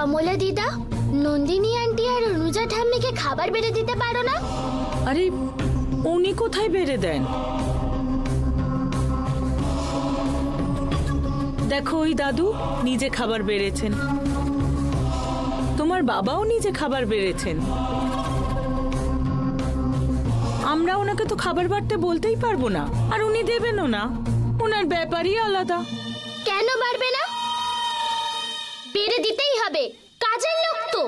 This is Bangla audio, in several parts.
কমলা দিদা, নন্দিনী আন্টি আর অনুজা ঠাম্মিকে খাবার বেড়ে দিতে পারো না? আরে উনি কোথায় বেড়ে দেন? দেখো ওই দাদু নিজে খাবার বেড়েছেন, তোমার বাবাও নিজে খাবার বেড়েছেন। আমরা ওনাকে তো খাবার বাড়তে বলতেই পারবো না, আর উনি দেবেনও না। ওনার ব্যাপারই আলাদা। কেন বাড়বে না? বেড়ে দিতেই হবে, কাজের লোক তো।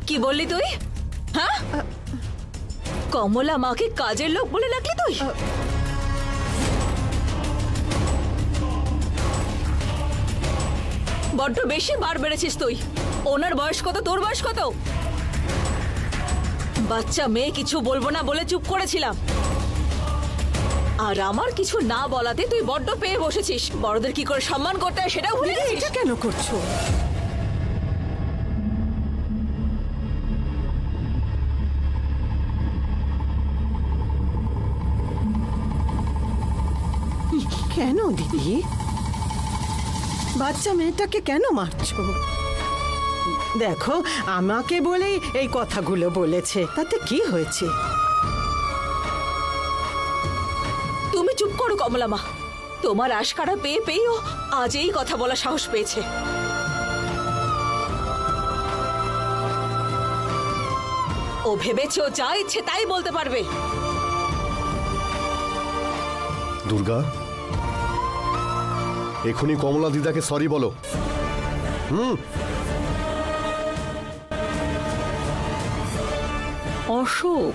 কি বললি তুই? হ্যাঁ, কমলা মাকে কাজের লোক বলে রাখলি তুই? বড্ড বেশি বার বেড়েছিস তুই। ওনার বয়স কত, তোর বয়স কত? বাচ্চা মেয়ে কিছু বলবো না বলে চুপ করেছিলাম, আর আমার কিছু না বলাতে তুই বড্ড পেয়ে বসেছিস। বড়দের কি করে সম্মান করতে হয় সেটাও ভুলে গেছিস। এটা কেন করছো? কেন দিদি, বাচ্চা মেয়েটাকে কেন মারছো? দেখো, আমাকে বলেই এই কথাগুলো বলেছে, তাতে কি হয়েছে? তুমি চুপ করো কমলা মা। তোমার আশকারা পেয়ে পেয়েও আজ এই কথা বলা সাহস পেয়েছে। ও ভেবেছে ও যা ইচ্ছে তাই বলতে পারবে। দুর্গা, এখনই কমলা দিদাকে সরি বলো। অশোক,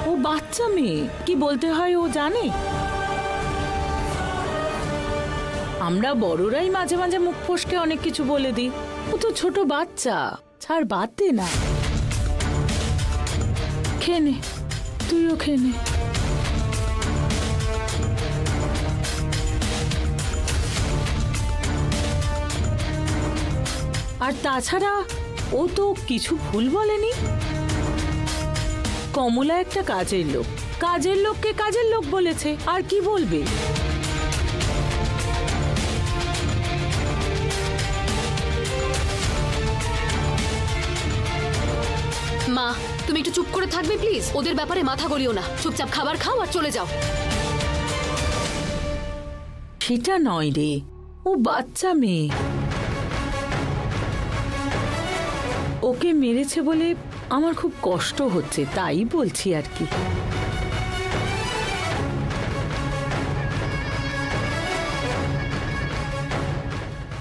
ও বাচ্চা মেয়ে, কি বলতে হয় ও জানে। আমরা বড়রাই মাঝে মাঝে মুখ ফসকে অনেক কিছু বলে দিই। ও তো ছোট বাচ্চা, ছাড়, বাদ দে না। খেয়ে নে, তুইও খেয়ে নে। আর তাছাড়া ও তো কিছু ভুল বলেনি। কমলা একটা কাজের লোক, কাজের লোককে কাজের লোক বলেছে, আর কি বলবে? মা, তুমি একটু চুপ করে থাকবে প্লিজ? ওদের ব্যাপারে মাথা গলিও না, চুপচাপ খাবার খাও আর চলে যাও। সেটা নয় রে, ও বাচ্চা মেয়ে। ওকে মেরেছে বলে আমার খুব কষ্ট হচ্ছে, তাই বলছি আর কি।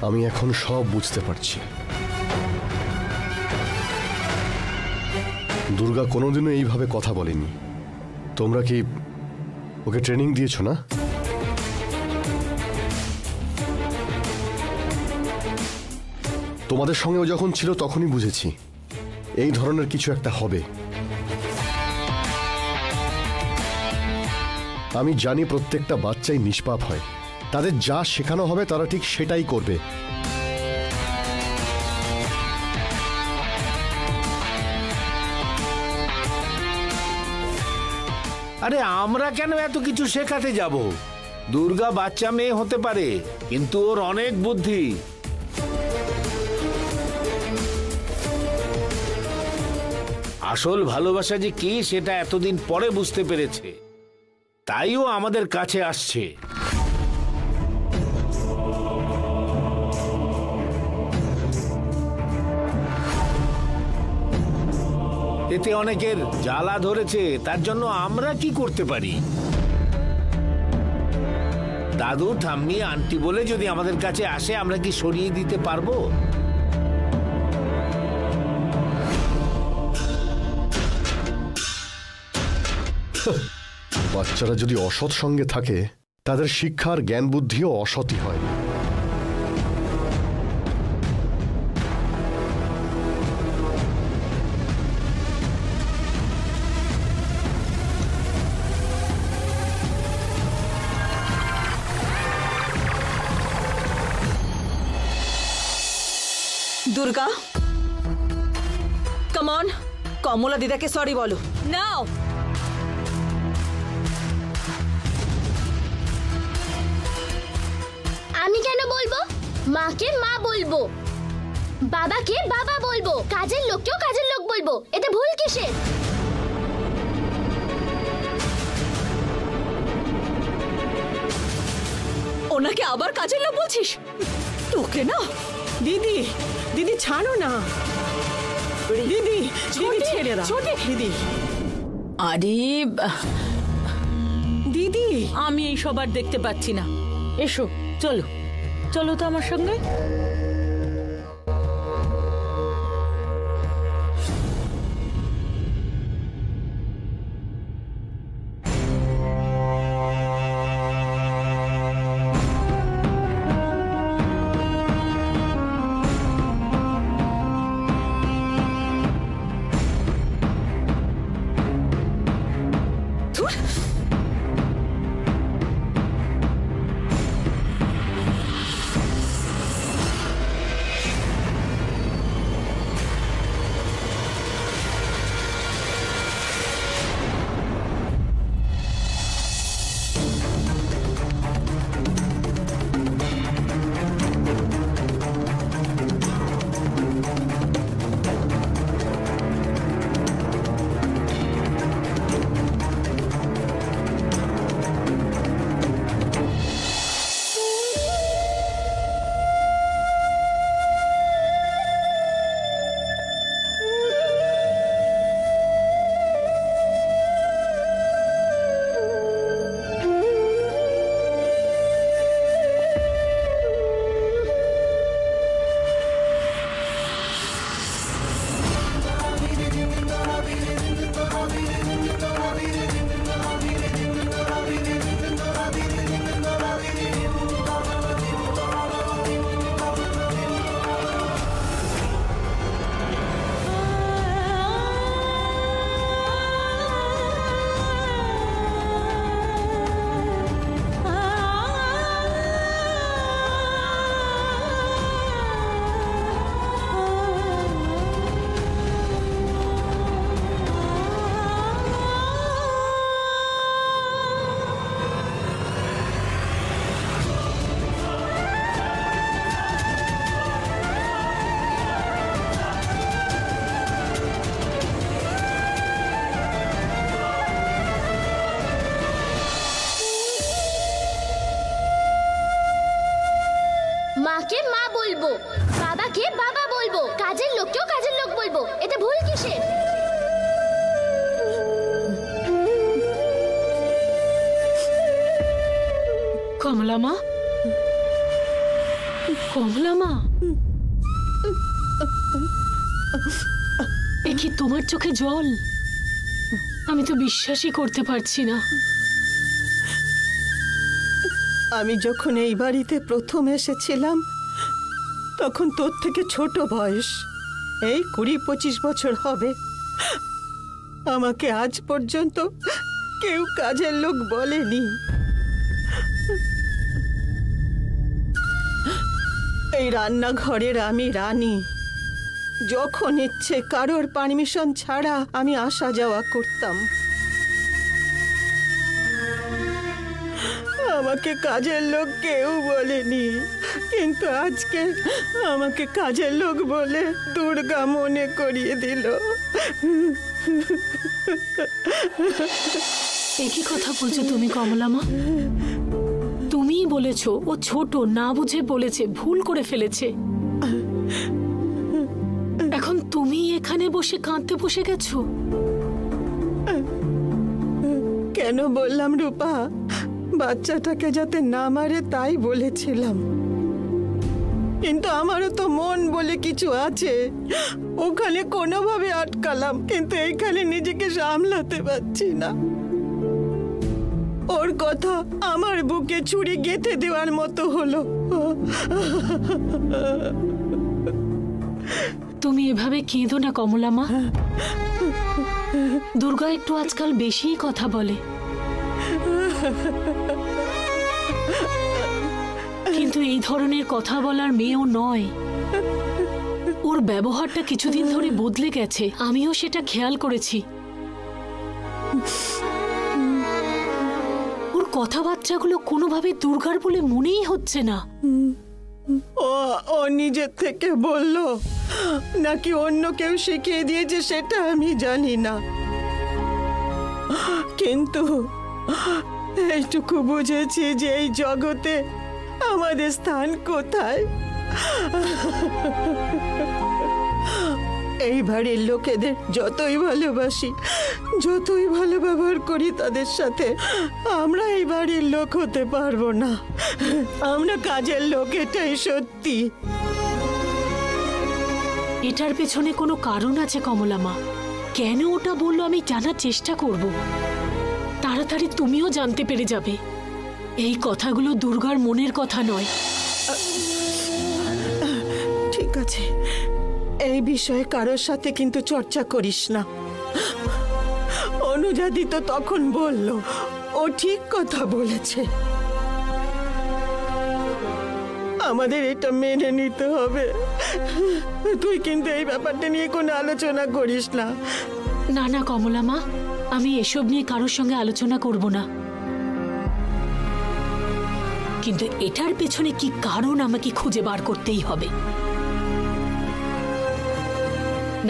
আমি এখন সব বুঝতে পারছি। দুর্গা কোনোদিনও এইভাবে কথা বলেনি। তোমরা কি ওকে ট্রেনিং দিয়েছো না? তোমাদের সঙ্গে ও যখন ছিল তখনই বুঝেছি এই ধরনের কিছু একটা হবে। আমি জানি প্রত্যেকটা বাচ্চাই নিষ্পাপ হয়, তাদের যা শেখানো হবে তারা ঠিক সেটাই করবে। আরে আমরা কেন এত কিছু শেখাতে যাব? দুর্গা বাচ্চা মেয়ে হতে পারে, কিন্তু ওর অনেক বুদ্ধি। আসল ভালোবাসা যে কি সেটা এতদিন পরে বুঝতে পেরেছে, তাইও আমাদের কাছে আসছে। এতে অনেকের জ্বালা ধরেছে, তার জন্য আমরা কি করতে পারি? দাদু ঠাম্মি আন্টি বলে যদি আমাদের কাছে আসে আমরা কি সরিয়ে দিতে পারবো? বাচ্চারা যদি অসৎ সঙ্গে থাকে তাদের শিক্ষার জ্ঞান বুদ্ধিও অসৎই হয়। দুর্গা, কাম অন, কমলা দিদাকে সরি বলো নাও। আমি কেন বলবো? মাকে মা বলবো, বাবাকে বাবা বলবো, কাজের লোককেও কাজের লোক বলবো। এতে ভুল কিসের? ওনাকে আবার কাজের লোক বলছিস? তোকে না। দিদি, দিদি ছাড়ো না। দিদি, দিদি ছেড়ে দাও। দিদি, আরে দিদি, আমি এই সবার দেখতে পাচ্ছি না। এসো, চলো চলো তো আমার সঙ্গে। মাকে মা বলবো, বাবাকে বাবা বলবো, কাজের লোককেও কাজের লোক বলবো। এতে ভুল কিসের? কমলা মা, কমলা মা, এ কি তোমার চোখে জল? আমি তো বিশ্বাসই করতে পারছি না। আমি যখন এই বাড়িতে প্রথম এসেছিলাম তখন তোর থেকে ছোট বয়স, এই 20-25 বছর হবে। আমাকে আজ পর্যন্ত কেউ কাজের লোক বলেনি। এই রান্নাঘরের আমি রানী। যখন ইচ্ছে কারোর পারমিশন ছাড়া আমি আসা যাওয়া করতাম। আমাকে কাজের লোক কেউ বলেনি, কিন্তু আজকে আমাকে কাজের লোক বলে দুর্গা মনে করিয়ে দিল। একই কথা বলছো তুমি কমলা মা? তুমিই বলেছো ও ছোট, না বুঝে বলেছে, ভুল করে ফেলেছে। এখন তুমি এখানে বসে কাঁদতে বসে গেছো। কেন বললাম রূপা, বাচ্চাটাকে যাতে না মারে তাই বলেছিলাম, কিন্তু আমারও তো মন বলে কিছু আছে। ওখানে কোনোভাবে আটকালাম, কিন্তু এইখানে নিজেকে সামলাতে পারছি না। ওর কথা আমার বুকে ছুরি গেঁথে দেওয়ার মতো হলো। তুমি এভাবে কেঁদো না কমলা মা। দুর্গা একটু আজকাল বেশিই কথা বলে, কিন্তু এই ধরনের কথা বলার মেয়েও নয়। ওর ব্যবহারটা কিছুদিন ধরে বদলে গেছে, আমিও সেটা খেয়াল করেছি। ওর কথাবার্তাগুলো কোনোভাবে দুর্গার বলে মনেই হচ্ছে না। ও নিজের থেকে বলল নাকি অন্য কেউ শিখিয়ে দিয়েছে সেটা আমি জানি না, কিন্তু এইটুকু বুঝেছি যে এই জগতে আমাদের স্থান কোথায়। এই বাড়ির লোকেদের যতই ভালোবাসি, যতই ভালো ব্যবহার করি তাদের সাথে, আমরা এই বাড়ির লোক হতে পারবো না। আমরা কাজের লোক, এটাই সত্যি। এটার পেছনে কোনো কারণ আছে কমলা মা। কেন ওটা বললো আমি জানার চেষ্টা করব। তাড়াতাড়ি তুমিও জানতে পেরে যাবে। এই কথাগুলো দুর্গার মনের কথা নয়। ঠিক আছে, এই বিষয়ে কারোর সাথে কিন্তু চর্চা করিস না। অনুজাদি তো তখন বলল, ও ঠিক কথা বলেছে। আমাদের এটা মেনে নিতে হবে। তুই কিন্তু এই ব্যাপারটা নিয়ে কোনো আলোচনা করিস না। না না কমলা মা, আমি এসব নিয়ে কারোর সঙ্গে আলোচনা করব না, কিন্তু এটার পেছনে কি কারণ আমাকে খুঁজে বার করতেই হবে।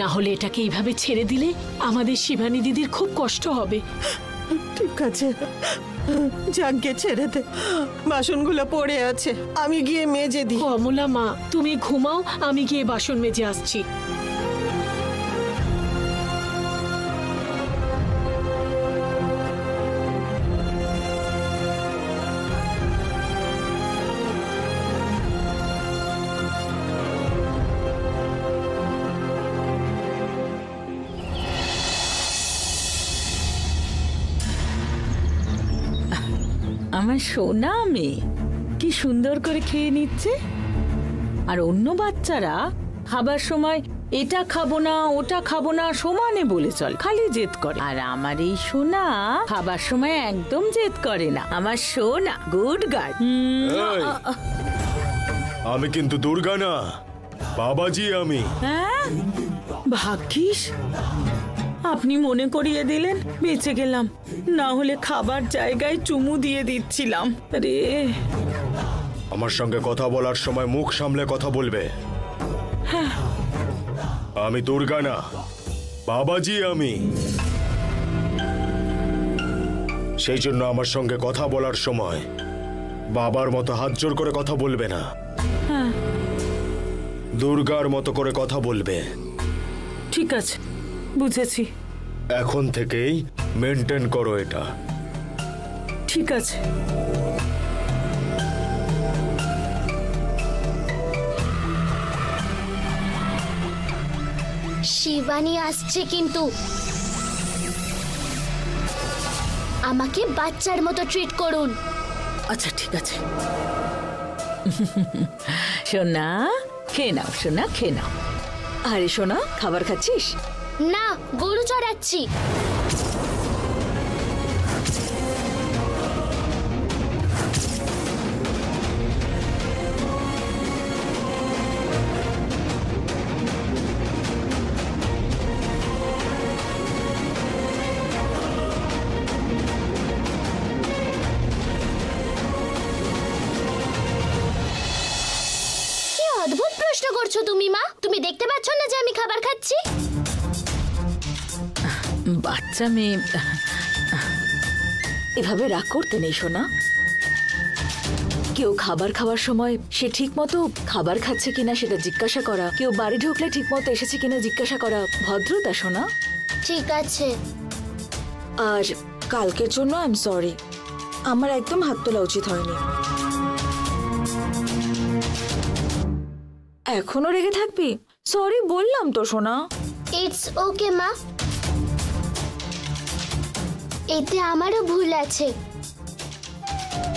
না হলে এটাকে এইভাবে ছেড়ে দিলে আমাদের শিবানী দিদির খুব কষ্ট হবে। ঠিক আছে, যাকে ছেড়ে দে। বাসনগুলো পড়ে আছে, আমি গিয়ে মেজে দিই। কমলা মা, তুমি ঘুমাও, আমি গিয়ে বাসন মেজে আসছি। আমার সোনা মেয়ে কি সুন্দর করে খেয়ে নিচ্ছে, আর অন্য বাচ্চারা খাবার সময় এটা খাবো না ওটা খাবো না সমানে বলে চল, খালি জেদ করে। আর আমার এই সোনা খাবার সময় একদম জেদ করে না। আমার সোনা গুড গার্ল। আমি কিন্তু দুর্গা না, বাবাজি আমি। হ্যাঁ, ভাগ্যিস আপনি মনে করিয়ে দিলেন, বেঁচে গেলাম। না হলে খাবার জায়গায় চুমু দিয়ে দিচ্ছিলাম রে। আমার সঙ্গে কথা বলার সময় মুখ সামলে কথা বলবে। আমি দুর্গা না, বাবাজি আমি। সেই জন্য আমার সঙ্গে কথা বলার সময় বাবার মতো হাত জোর করে কথা বলবে না, দুর্গার মতো করে কথা বলবে। ঠিক আছে, বুঝেছি। এখন থেকেই মেনটেন করো এটা। ঠিক আছে। শিবানী আসছে, কিন্তু আমাকে বাচ্চার মতো ট্রিট করুন। আচ্ছা ঠিক আছে। সোনা খেয়ে নাও, সোনা খেয়ে নাও। আরে সোনা, খাবার খাচ্ছিস? না, গরু চড়াচ্ছি। অদ্ভুত প্রশ্ন করছো তুমি মা। তুমি দেখতে পাচ্ছ না যে আমি খাবার খাচ্ছি? বাচ্চা মেয়ে, এভাবে রাগ করতে নেই সোনা। কেউ খাবার খাওয়ার সময় সে ঠিক মতো খাবার খাচ্ছে কিনা সেটা জিজ্ঞাসা করা, কেউ বাড়ি ঢুকলে ঠিক মতো এসেছে কিনা জিজ্ঞাসা করা ভদ্রতা সোনা। ঠিক আছে। আর কালকের জন্য আই এম সরি। আমার একদম হাত তোলা উচিত হয়নি। এখনো রেগে থাকবি? সরি বললাম তো সোনা। ইটস ওকে মা, এতে আমারও ভুল আছে।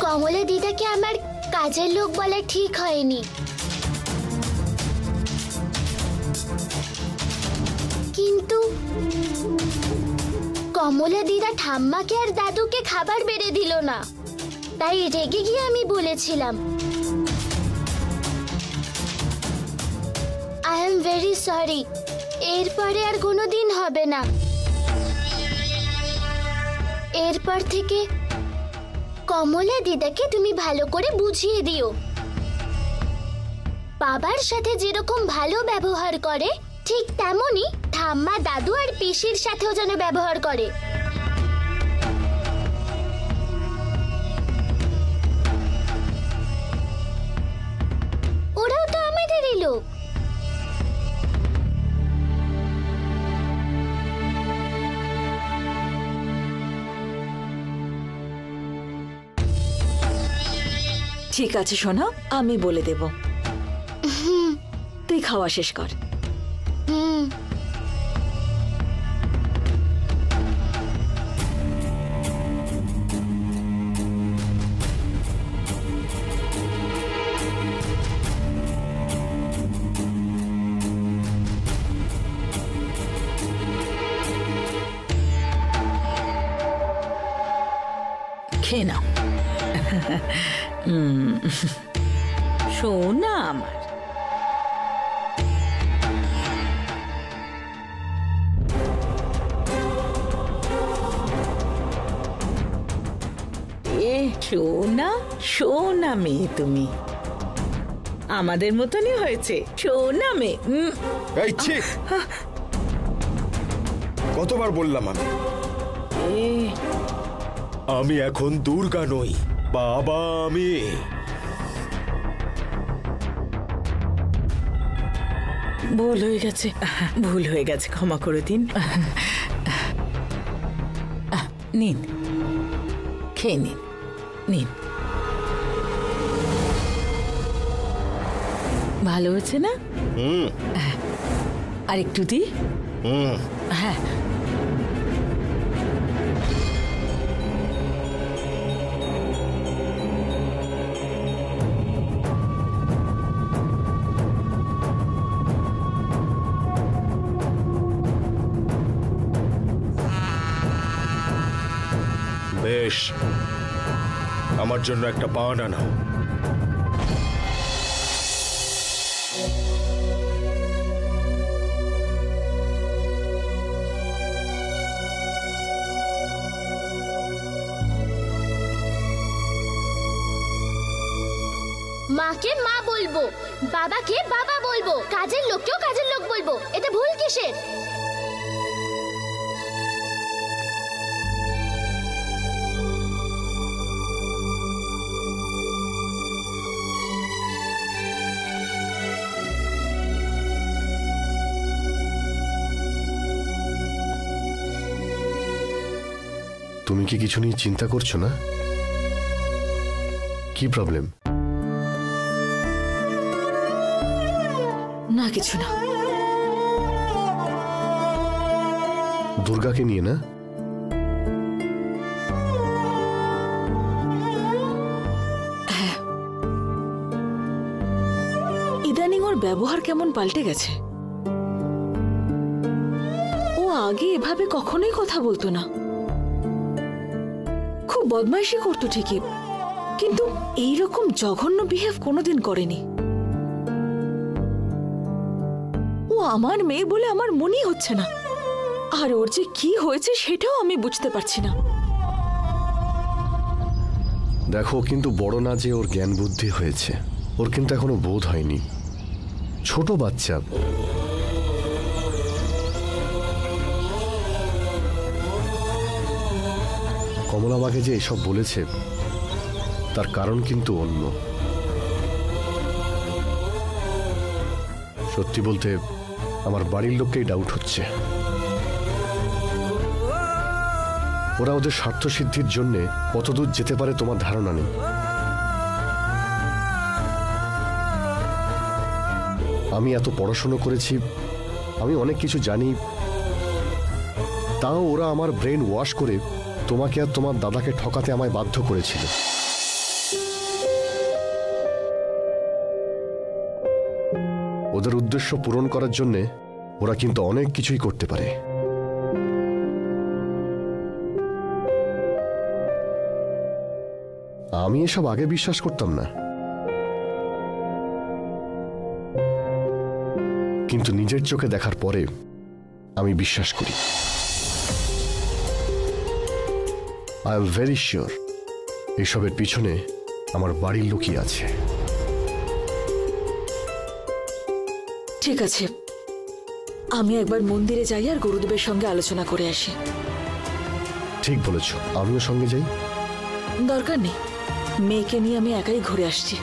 কমলা দিদাকে আমার কাজের লোক বলা ঠিক হয়নি, কিন্তু কমলা দিদা ঠাম্মাকে আর দাদুকে খাবার বেড়ে দিল না, তাই রেগে গিয়ে আমি বলেছিলাম। আই এম ভেরি সরি, এরপরে আর কোনোদিন হবে না। এরপর থেকে কমলা দিদাকে তুমি ভালো করে বুঝিয়ে দিও, বাবার সাথে যেরকম ভালো ব্যবহার করে ঠিক তেমনি ঠাম্মা, দাদু আর পিসির সাথেও যেন ব্যবহার করে। ওরাও তো আমাদেরই লোক। ঠিক আছে সোনা, আমি বলে দেব। তুই খাওয়া শেষ কর। খেয়ে নাও। সোনা আমার। সোনা সোনা মেয়ে, তুমি আমাদের মতনই হয়েছে। সোনা মেয়ে। এই ছি, কতবার বললাম আমি এখন দুর্গা নই, বাবা আমি। ভুল হয়ে গেছে, ভুল হয়ে গেছে, ক্ষমা করে দিন। নিন, খেয়ে নিন, নিন। ভালো হয়েছে না? আর একটু দি। হ্যাঁ, বেশ, আমার জন্য একটা পান আনাও। মাকে মা বলবো, বাবাকে বাবা বলবো, কাজের লোককেও কাজের লোক বলবো, এতে ভুল কিসের? তুমি কি কিছু নিয়ে চিন্তা করছো না? কি প্রবলেম? না, কিছু না। দুর্গাকে নিয়ে না? হ্যাঁ, ইদানিং ওর ব্যবহার কেমন পাল্টে গেছে। ও আগে এভাবে কখনোই কথা বলতো না, খুব বদমাইশি করতো ঠিকই, কিন্তু এইরকম জঘন্য বিহেভ কোনোদিন করেনি। ও আমার মেয়ে বলে আমার মনেই হচ্ছে না, আর ওর যে কি হয়েছে সেটাও আমি বুঝতে পারছি না। দেখো, কিন্তু বড় না যে ওর জ্ঞান বুদ্ধি হয়েছে, ওর কিন্তু এখনো বোধ হয়নি, ছোট বাচ্চা। কমলাবাকে যে এসব বলেছে তার কারণ কিন্তু অন্য। সত্যি বলতে আমার বাড়ির লোককেই ডাউট হচ্ছে। ওরা ওদের স্বার্থ সিদ্ধির জন্য কতদূর যেতে পারে তোমার ধারণা নেই। আমি এত পড়াশুনো করেছি, আমি অনেক কিছু জানি, তাও ওরা আমার ব্রেন ওয়াশ করে তোমাকে আর তোমার দাদাকে ঠকাতে আমায় বাধ্য করেছিল। ওদের উদ্দেশ্য পূরণ করার জন্য ওরা কিন্তু অনেক কিছুই করতে পারে। আমি এসব আগে বিশ্বাস করতাম না, কিন্তু নিজের চোখে দেখার পরে আমি বিশ্বাস করি। আই এম ভেরি শিওর এসবের পিছনে আমার বাড়ির লোকই আছে। ঠিক আছে, আমি একবার মন্দিরে যাই আর গুরুদেবের সঙ্গে আলোচনা করে আসি। ঠিক বলেছ, আমিও সঙ্গে যাই। দরকার নেই, মেয়েকে নিয়ে আমি একাই ঘুরে আসছি।